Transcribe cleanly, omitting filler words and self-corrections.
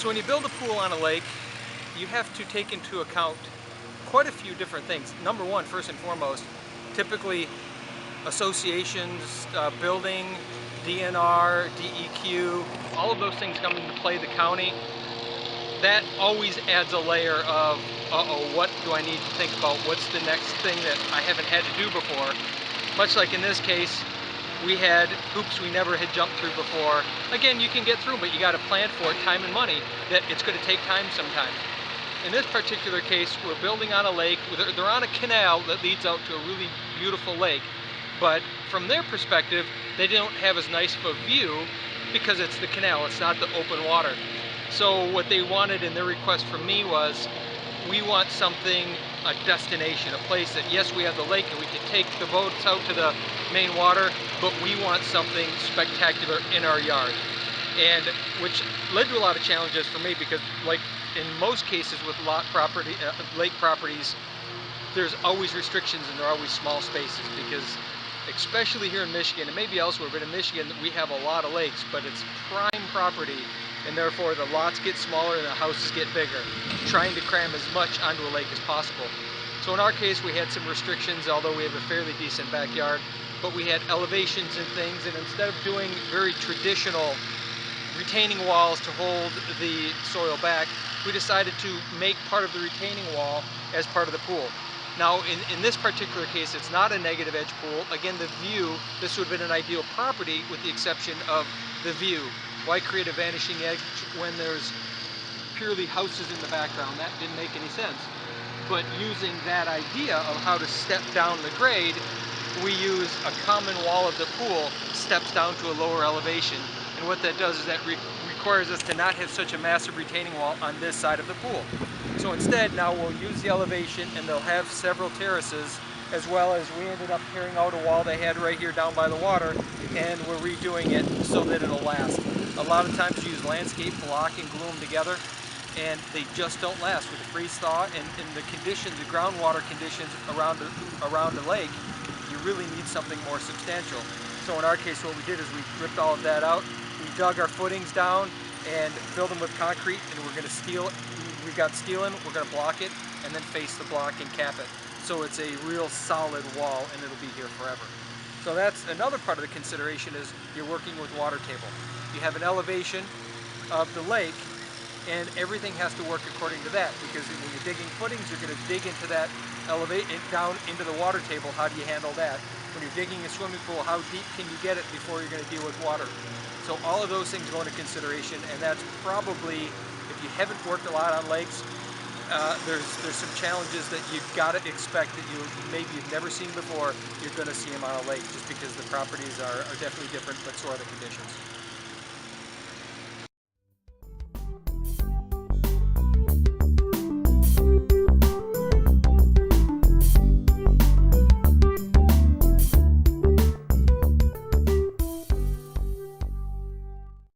So when you build a pool on a lake, you have to take into account quite a few different things. Number one, first and foremost, typically associations, building, DNR, DEQ, all of those things come into play, the county. That always adds a layer of, uh-oh, what do I need to think about? What's the next thing that I haven't had to do before? Much like in this case, we had hoops we never had jumped through before. Again, you can get through, but you got to plan for it, time and money, that it's going to take time sometimes. In this particular case, we're building on a lake. They're on a canal that leads out to a really beautiful lake, but from their perspective, they don't have as nice of a view because it's the canal, it's not the open water. So what they wanted in their request from me was, we want something, a destination, a place that, yes, we have the lake and we can take the boats out to the main water, but we want something spectacular in our yard. And which led to a lot of challenges for me because, like in most cases with lake properties, there's always restrictions and there are always small spaces because, especially here in Michigan and maybe elsewhere, but in Michigan we have a lot of lakes, but it's prime property and therefore the lots get smaller and the houses get bigger, trying to cram as much onto a lake as possible. So in our case we had some restrictions, although we have a fairly decent backyard, but we had elevations and things, and instead of doing very traditional retaining walls to hold the soil back, we decided to make part of the retaining wall as part of the pool. Now in this particular case, it's not a negative edge pool. Again, the view, this would have been an ideal property with the exception of the view. Why create a vanishing edge when there's purely houses in the background? That didn't make any sense. But using that idea of how to step down the grade, we use a common wall of the pool, steps down to a lower elevation. And what that does is that requires us to not have such a massive retaining wall on this side of the pool. So instead, now we'll use the elevation and they'll have several terraces, as well as we ended up tearing out a wall they had right here down by the water, and we're redoing it so that it'll last. A lot of times you use landscape block and glue them together, and they just don't last with the freeze thaw and the conditions, the groundwater conditions around the lake. You really need something more substantial. So in our case, what we did is we ripped all of that out. We dug our footings down and filled them with concrete, and we're going to steel. We got steel in. We're going to block it and then face the block and cap it. So it's a real solid wall, and it'll be here forever. So that's another part of the consideration, is you're working with water table. You have an elevation of the lake, and everything has to work according to that, because when you're digging footings, you're going to dig into that, elevate it down into the water table. How do you handle that? When you're digging a swimming pool, how deep can you get it before you're going to deal with water? So all of those things go into consideration, and that's probably, if you haven't worked a lot on lakes, there's some challenges that you've got to expect that maybe you've never seen before. You're going to see them on a lake, just because the properties are definitely different, but so are the conditions.